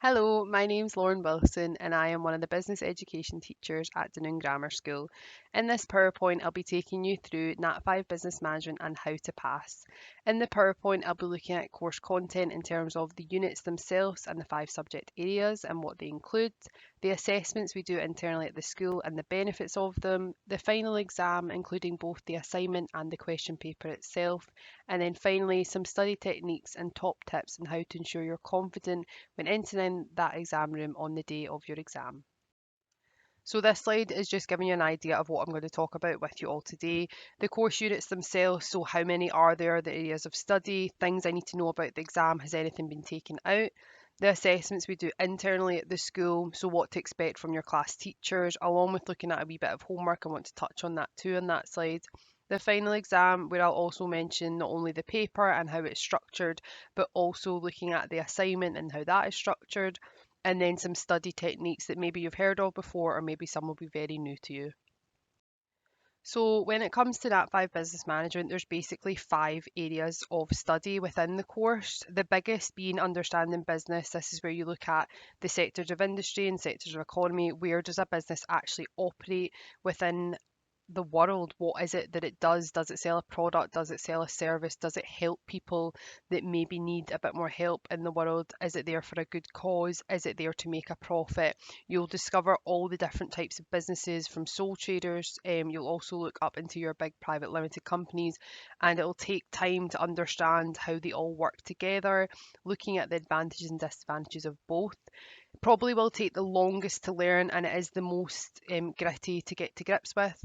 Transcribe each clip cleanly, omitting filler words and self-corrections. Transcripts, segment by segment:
Hello, my name's Lauren Wilson and I am one of the business education teachers at Dunoon Grammar School. In this PowerPoint, I'll be taking you through Nat 5 Business Management and how to pass. In the PowerPoint, I'll be looking at course content in terms of the units themselves and the 5 subject areas and what they include, the assessments we do internally at the school and the benefits of them, the final exam including both the assignment and the question paper itself, and then finally some study techniques and top tips on how to ensure you're confident when entering that exam room on the day of your exam. So this slide is just giving you an idea of what I'm going to talk about with you all today. The course units themselves, so how many are there, the areas of study, things I need to know about the exam, has anything been taken out, the assessments we do internally at the school, so what to expect from your class teachers, along with looking at a wee bit of homework. I want to touch on that too on that slide. The final exam, where I'll also mention not only the paper and how it's structured, but also looking at the assignment and how that is structured, and then some study techniques that maybe you've heard of before or maybe some will be very new to you. So when it comes to Nat 5 Business Management, there's basically 5 areas of study within the course. The biggest being understanding business. This is where you look at the sectors of industry and sectors of economy. Where does a business actually operate within the world? What is it that it does? Does it sell a product? Does it sell a service? Does it help people that maybe need a bit more help in the world? Is it there for a good cause? Is it there to make a profit? You'll discover all the different types of businesses from sole traders. You'll also look up into your big private limited companies, and it'll take time to understand how they all work together, looking at the advantages and disadvantages of both. Probably will take the longest to learn, and it is the most gritty to get to grips with,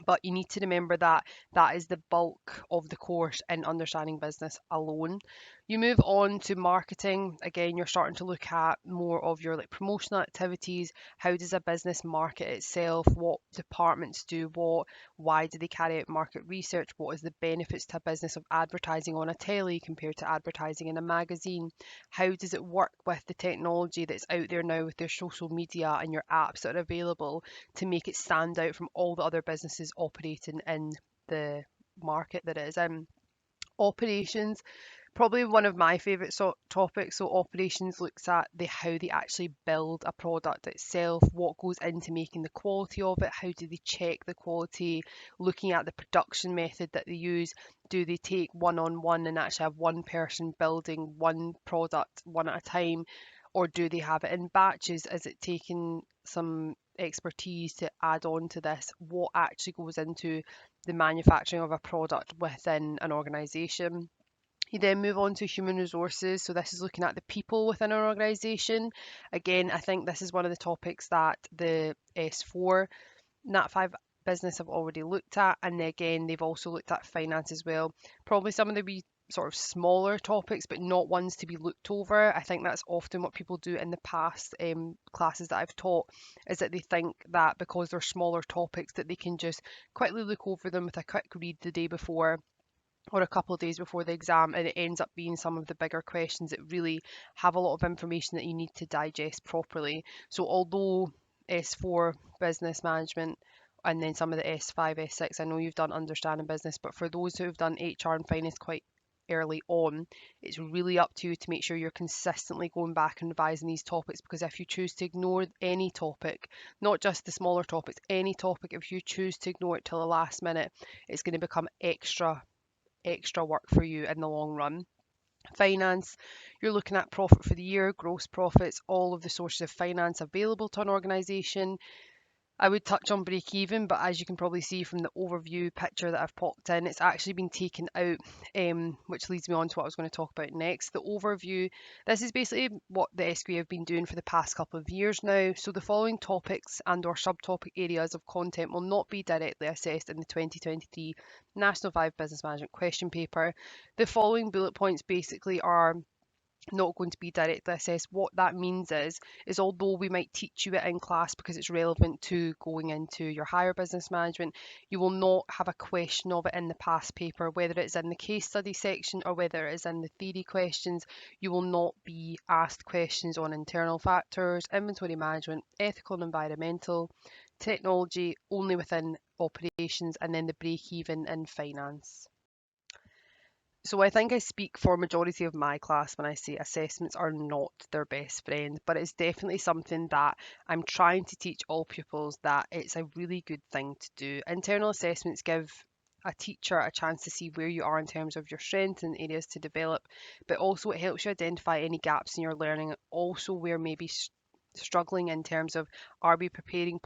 but you need to remember that that is the bulk of the course in understanding business alone. You move on to marketing. Again, you're starting to look at more of your like promotional activities. How does a business market itself? What departments do what? Why do they carry out market research? What is the benefits to a business of advertising on a telly compared to advertising in a magazine? How does it work with the technology that's out there now with their social media and your apps that are available to make it stand out from all the other businesses operating in the market that it is in? Operations, probably one of my favourite topics. So operations looks at the how they actually build a product itself, what goes into making the quality of it, how do they check the quality, looking at the production method that they use. Do they take one on one and actually have one person building one product one at a time, or do they have it in batches? Is it taking some expertise to add on to this? What actually goes into the manufacturing of a product within an organization? You then move on to human resources. So this is looking at the people within an organisation. Again, I think this is one of the topics that the S4 Nat 5 business have already looked at. And again, they've also looked at finance as well. Probably some of the wee sort of smaller topics, but not ones to be looked over. I think that's often what people do in the past classes that I've taught, is that they think that because they're smaller topics that they can just quickly look over them with a quick read the day before or a couple of days before the exam, and it ends up being some of the bigger questions that really have a lot of information that you need to digest properly. So although S4 business management and then some of the S5, S6, I know you've done understanding business, but for those who have done HR and finance quite early on, it's really up to you to make sure you're consistently going back and revising these topics, because if you choose to ignore any topic, not just the smaller topics, any topic, if you choose to ignore it till the last minute, it's going to become extra work for you in the long run. Finance, you're looking at profit for the year, gross profits, all of the sources of finance available to an organisation. I would touch on break even, but as you can probably see from the overview picture that I've popped in, it's actually been taken out, which leads me on to what I was going to talk about next. The overview, this is basically what the SQA have been doing for the past couple of years now. So the following topics and or subtopic areas of content will not be directly assessed in the 2023 National 5 Business Management question paper. The following bullet points basically are not going to be directly assessed. What that means is although we might teach you it in class because it's relevant to going into your higher business management, you will not have a question of it in the past paper, whether it's in the case study section or whether it's in the theory questions. You will not be asked questions on internal factors, inventory management, ethical and environmental, technology, only within operations, and then the break even in finance. So I think I speak for majority of my class when I say assessments are not their best friend, but it's definitely something that I'm trying to teach all pupils that it's a really good thing to do. Internal assessments give a teacher a chance to see where you are in terms of your strengths and areas to develop, but also it helps you identify any gaps in your learning, also where maybe struggling in terms of, are we preparing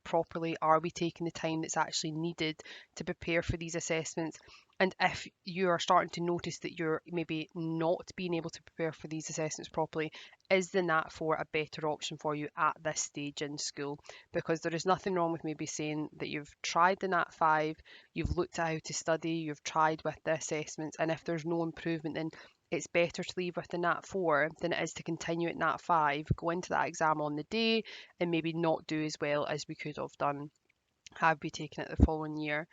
properly? Are we taking the time that's actually needed to prepare for these assessments? And if you are starting to notice that you're maybe not being able to prepare for these assessments properly, is the NAT 4 a better option for you at this stage in school? Because there is nothing wrong with maybe saying that you've tried the NAT 5, you've looked at how to study, you've tried with the assessments, and if there's no improvement, then it's better to leave with the NAT 4 than it is to continue at NAT 5, go into that exam on the day, and maybe not do as well as we could have done had we taken it the following year.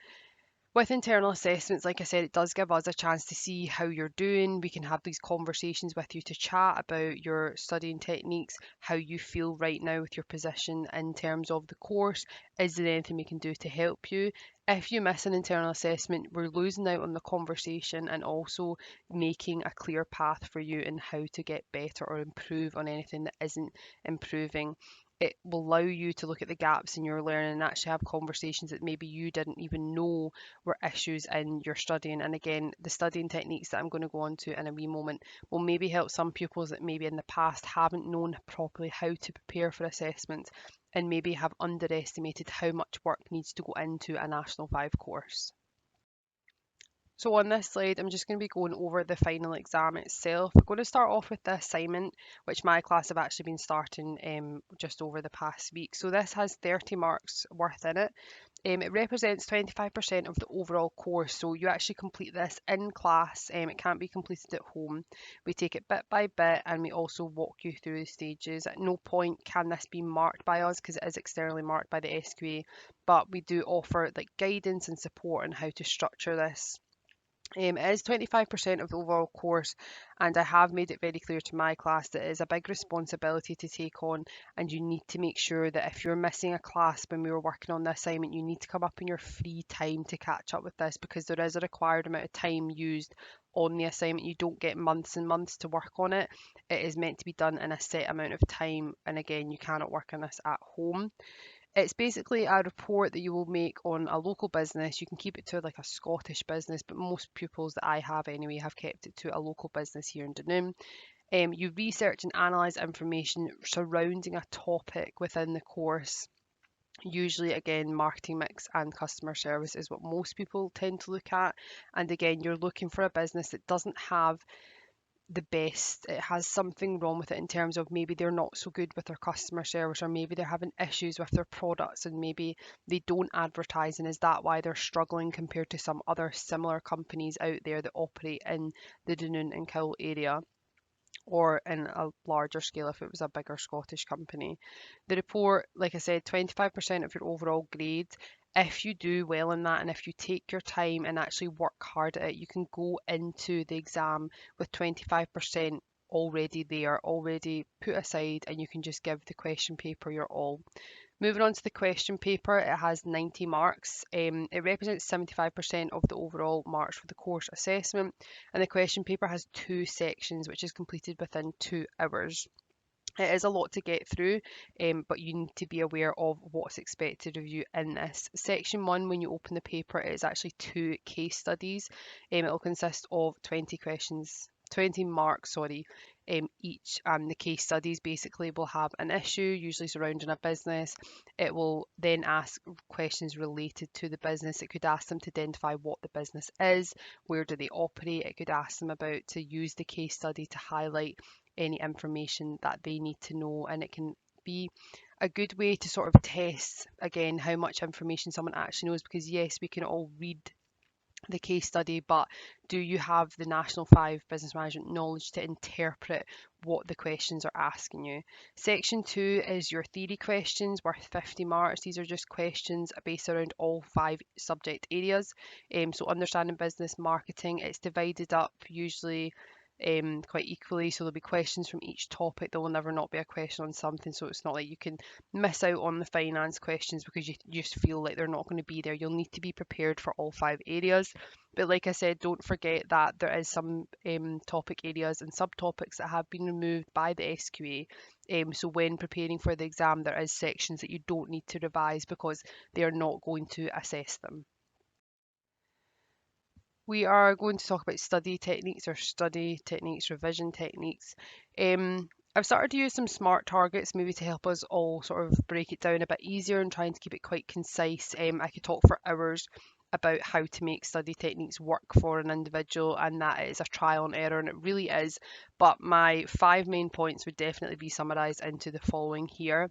With internal assessments, like I said, it does give us a chance to see how you're doing. We can have these conversations with you to chat about your studying techniques, how you feel right now with your position in terms of the course. Is there anything we can do to help you? If you miss an internal assessment, we're losing out on the conversation and also making a clear path for you in how to get better or improve on anything that isn't improving. It will allow you to look at the gaps in your learning and actually have conversations that maybe you didn't even know were issues in your studying. And again, the studying techniques that I'm going to go on to in a wee moment will maybe help some pupils that maybe in the past haven't known properly how to prepare for assessments and maybe have underestimated how much work needs to go into a National 5 course. So on this slide, I'm just going to be going over the final exam itself. We're going to start off with the assignment, which my class have actually been starting just over the past week. So this has 30 marks worth in it. It represents 25% of the overall course, so you actually complete this in class. It can't be completed at home. We take it bit by bit and we also walk you through the stages. At no point can this be marked by us because it is externally marked by the SQA, but we do offer like guidance and support on how to structure this. It is 25% of the overall course, and I have made it very clear to my class that it is a big responsibility to take on, and you need to make sure that if you're missing a class when we were working on the assignment, you need to come up in your free time to catch up with this because there is a required amount of time used on the assignment. You don't get months and months to work on it. It is meant to be done in a set amount of time, and again, you cannot work on this at home. It's basically a report that you will make on a local business. You can keep it to like a Scottish business, but most pupils that I have anyway have kept it to a local business here in Dunoon. You research and analyse information surrounding a topic within the course. Usually, again, marketing mix and customer service is what most people tend to look at. And again, you're looking for a business that doesn't have the best. It has something wrong with it in terms of maybe they're not so good with their customer service, or maybe they're having issues with their products and maybe they don't advertise. And is that why they're struggling compared to some other similar companies out there that operate in the Dunoon and Cowl area? Or in a larger scale if it was a bigger Scottish company. The report, like I said, 25% of your overall grade. If you do well in that and if you take your time and actually work hard at it, you can go into the exam with 25% already there, already put aside, and you can just give the question paper your all. Moving on to the question paper, it has 90 marks. It represents 75% of the overall marks for the course assessment, and the question paper has two sections, which is completed within 2 hours. It is a lot to get through, but you need to be aware of what's expected of you in this. Section 1, when you open the paper, it is actually 2 case studies. It will consist of 20 questions, 20 marks, sorry, each. And the case studies basically will have an issue, usually surrounding a business. It will then ask questions related to the business. It could ask them to identify what the business is, where do they operate. It could ask them about to use the case study to highlight any information that they need to know, and it can be a good way to sort of test again how much information someone actually knows, because yes, we can all read the case study, but do you have the National 5 business management knowledge to interpret what the questions are asking you? Section 2 is your theory questions worth 50 marks. These are just questions based around all 5 subject areas. So understanding business marketing, it's divided up usually quite equally. So there'll be questions from each topic. There will never not be a question on something. So it's not like you can miss out on the finance questions because you just feel like they're not going to be there. You'll need to be prepared for all 5 areas. But like I said, don't forget that there is some topic areas and subtopics that have been removed by the SQA. So when preparing for the exam, there is sections that you don't need to revise because they are not going to assess them. We are going to talk about study techniques or study techniques, revision techniques. I've started to use some smart targets maybe to help us all sort of break it down a bit easier and trying to keep it quite concise. I could talk for hours about how to make study techniques work for an individual, and that is a trial and error, and it really is. But my 5 main points would definitely be summarised into the following here.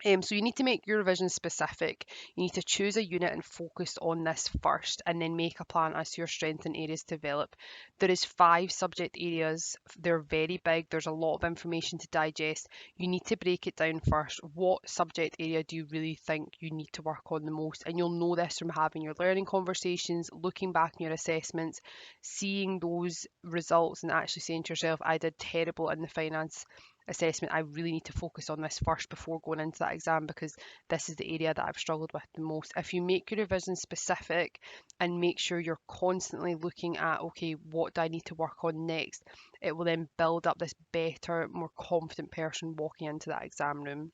So you need to make your revision specific. You need to choose a unit and focus on this first, and then make a plan as to your strengths and areas to develop. There is 5 subject areas. They're very big. There's a lot of information to digest. You need to break it down first. What subject area do you really think you need to work on the most? And you'll know this from having your learning conversations, looking back in your assessments, seeing those results and actually saying to yourself, I did terrible in the finance assessment. I really need to focus on this first before going into that exam because this is the area that I've struggled with the most. If you make your revision specific and make sure you're constantly looking at, okay, what do I need to work on next, it will then build up this better, more confident person walking into that exam room.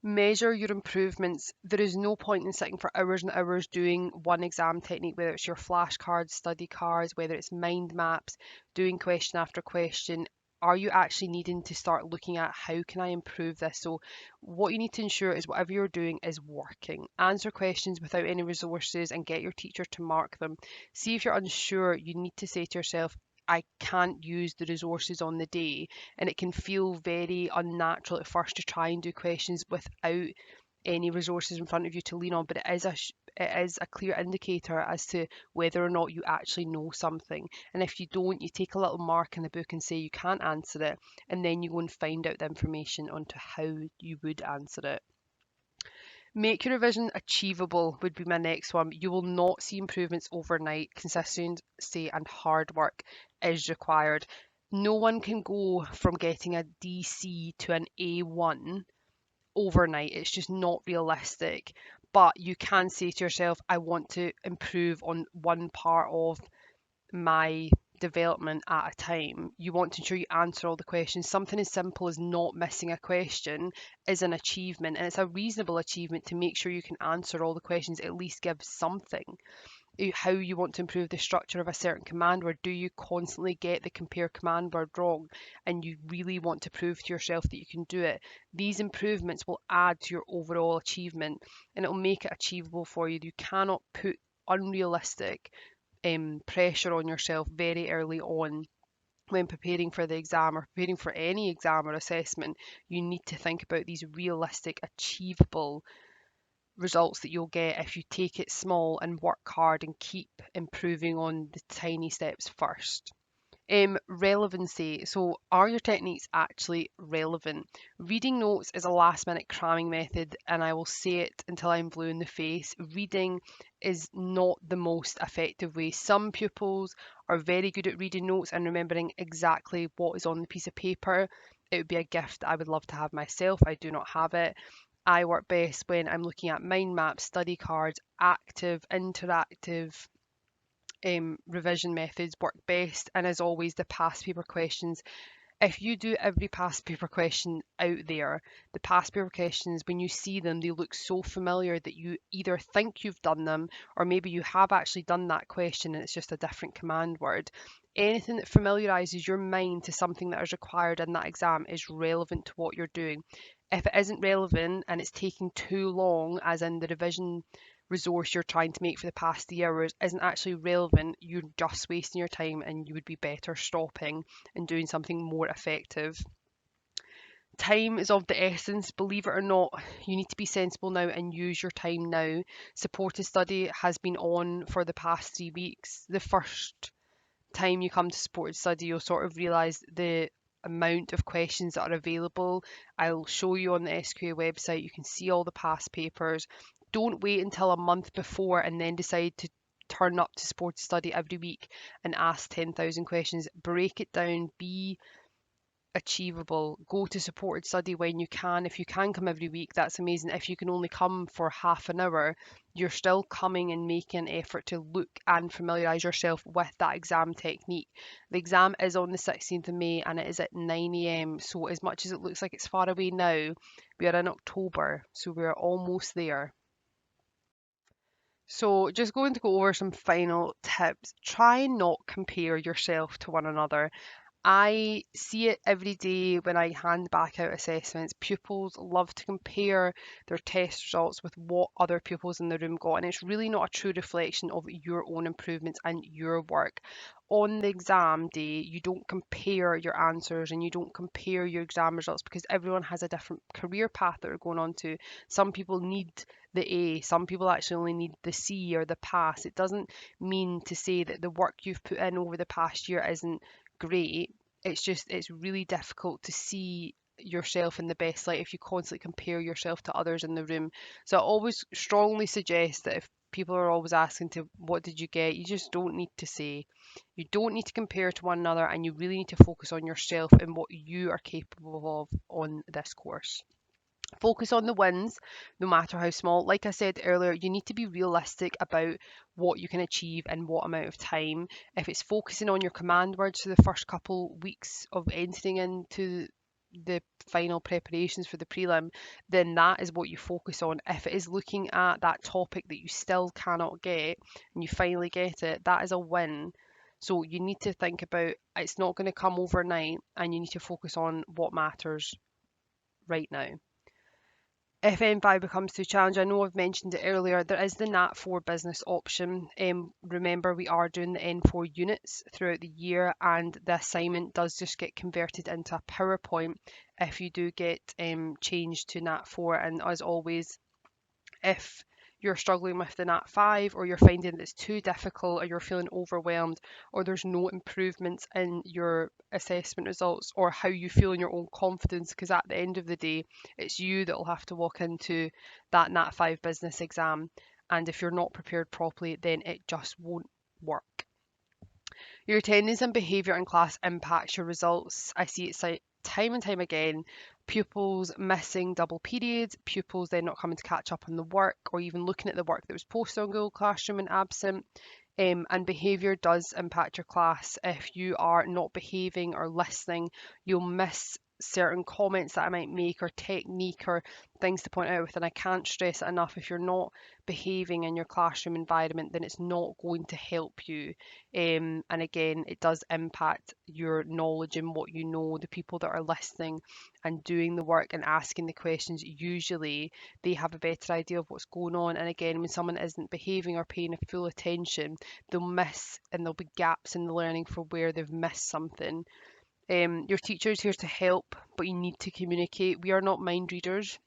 Measure your improvements. There is no point in sitting for hours and hours doing one exam technique, whether it's your flashcards, study cards, whether it's mind maps, doing question after question. Are you actually needing to start looking at how can I improve this? So what you need to ensure is whatever you're doing is working. Answer questions without any resources and get your teacher to mark them. See if you're unsure, you need to say to yourself, I can't use the resources on the day, and it can feel very unnatural at first to try and do questions without any resources in front of you to lean on, but it is a clear indicator as to whether or not you actually know something. And if you don't, you take a little mark in the book and say you can't answer it, and then you go and find out the information onto how you would answer it. Make your revision achievable would be my next one. You will not see improvements overnight. Consistency and hard work is required. No one can go from getting a DC to an A1 overnight. It's just not realistic. But you can say to yourself, I want to improve on one part of my development at a time. You want to ensure you answer all the questions. Something as simple as not missing a question is an achievement, and it's a reasonable achievement to make sure you can answer all the questions, at least give something. How you want to improve the structure of a certain command word. Do you constantly get the compare command word wrong and you really want to prove to yourself that you can do it? These improvements will add to your overall achievement and it will make it achievable for you. You cannot put unrealistic pressure on yourself very early on when preparing for the exam or preparing for any exam or assessment. You need to think about these realistic, achievable results that you'll get if you take it small and work hard and keep improving on the tiny steps first. Relevancy. So, are your techniques actually relevant? Reading notes is a last minute cramming method, and I will say it until I'm blue in the face. Reading is not the most effective way. Some pupils are very good at reading notes and remembering exactly what is on the piece of paper. It would be a gift I would love to have myself. I do not have it. I work best when I'm looking at mind maps, study cards, active, interactive revision methods work best. And as always, the past paper questions. If you do every past paper question out there, the past paper questions, when you see them, they look so familiar that you either think you've done them or maybe you have actually done that question and it's just a different command word. Anything that familiarises your mind to something that is required in that exam is relevant to what you're doing. If it isn't relevant and it's taking too long, as in the revision resource you're trying to make for the past 3 hours isn't actually relevant, you're just wasting your time and you would be better stopping and doing something more effective. Time is of the essence. Believe it or not, you need to be sensible now and use your time now. Supported study has been on for the past 3 weeks. The first time you come to supported study, you'll sort of realise the amount of questions that are available. I'll show you on the SQA website. You can see all the past papers. Don't wait until a month before and then decide to turn up to sports study every week and ask 10,000 questions. Break it down, be achievable, go to supported study when you can. If you can come every week, that's amazing. If you can only come for half an hour, you're still coming and making an effort to look and familiarize yourself with that exam technique. The exam is on the 16th of May and it is at 9 a.m. So as much as it looks like it's far away now, we are in October, so we're almost there. So just going to go over some final tips. Try and not compare yourself to one another. I see it every day when I hand back out assessments. Pupils love to compare their test results with what other pupils in the room got, and it's really not a true reflection of your own improvements and your work. On the exam day, you don't compare your answers and you don't compare your exam results because everyone has a different career path that they're going on to. Some people need the A, some people actually only need the C or the pass. It doesn't mean to say that the work you've put in over the past year isn't great. It's just it's really difficult to see yourself in the best light if you constantly compare yourself to others in the room. So I always strongly suggest that if people are always asking to what did you get, you just don't need to say. You don't need to compare to one another and you really need to focus on yourself and what you are capable of on this course. Focus on the wins, no matter how small. Like I said earlier, you need to be realistic about what you can achieve in what amount of time. If it's focusing on your command words for the first couple weeks of entering into the final preparations for the prelim, then that is what you focus on. If it is looking at that topic that you still cannot get and you finally get it, that is a win. So you need to think about it's not going to come overnight and you need to focus on what matters right now. If N5 becomes too challenging, I know I've mentioned it earlier, there is the NAT4 business option. Remember, we are doing the N4 units throughout the year, and the assignment does just get converted into a PowerPoint if you do get changed to NAT4. And as always, if you're struggling with the Nat 5 or you're finding it's too difficult or you're feeling overwhelmed or there's no improvements in your assessment results or how you feel in your own confidence, because at the end of the day, it's you that will have to walk into that Nat 5 business exam. And if you're not prepared properly, then it just won't work. Your attendance and behaviour in class impacts your results. I see it time and time again. Pupils missing double periods, pupils then not coming to catch up on the work or even looking at the work that was posted on Google Classroom and absent. And behaviour does impact your class. If you are not behaving or listening, you'll miss certain comments that I might make or technique or things to point out with. And I can't stress it enough. If you're not behaving in your classroom environment, then it's not going to help you. And again, it does impact your knowledge and what you know. The people that are listening and doing the work and asking the questions, usually they have a better idea of what's going on. And again, when someone isn't behaving or paying full attention, they'll miss and there'll be gaps in the learning for where they've missed something. Your teacher is here to help, but you need to communicate. We are not mind readers.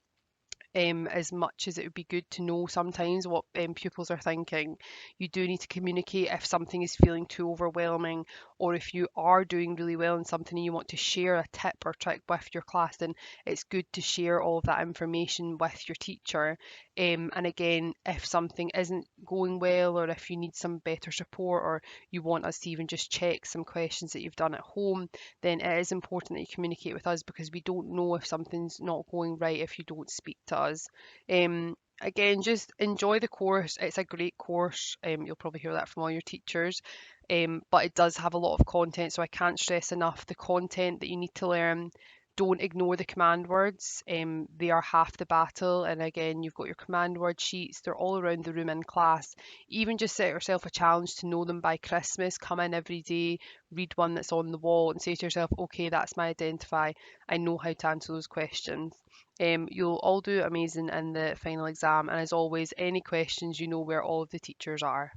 As much as it would be good to know sometimes what pupils are thinking, you do need to communicate if something is feeling too overwhelming, or if you are doing really well in something and you want to share a tip or trick with your class, then it's good to share all of that information with your teacher. And again, if something isn't going well, or if you need some better support, or you want us to even just check some questions that you've done at home, then it is important that you communicate with us because we don't know if something's not going right if you don't speak to us. Again, just enjoy the course. It's a great course. You'll probably hear that from all your teachers. But it does have a lot of content, so I can't stress enough the content that you need to learn. Don't ignore the command words. They are half the battle. And again, you've got your command word sheets. They're all around the room in class. Even just set yourself a challenge to know them by Christmas. Come in every day, read one that's on the wall and say to yourself, okay, that's my identify. I know how to answer those questions. You'll all do amazing in the final exam. And as always, any questions, you know where all of the teachers are.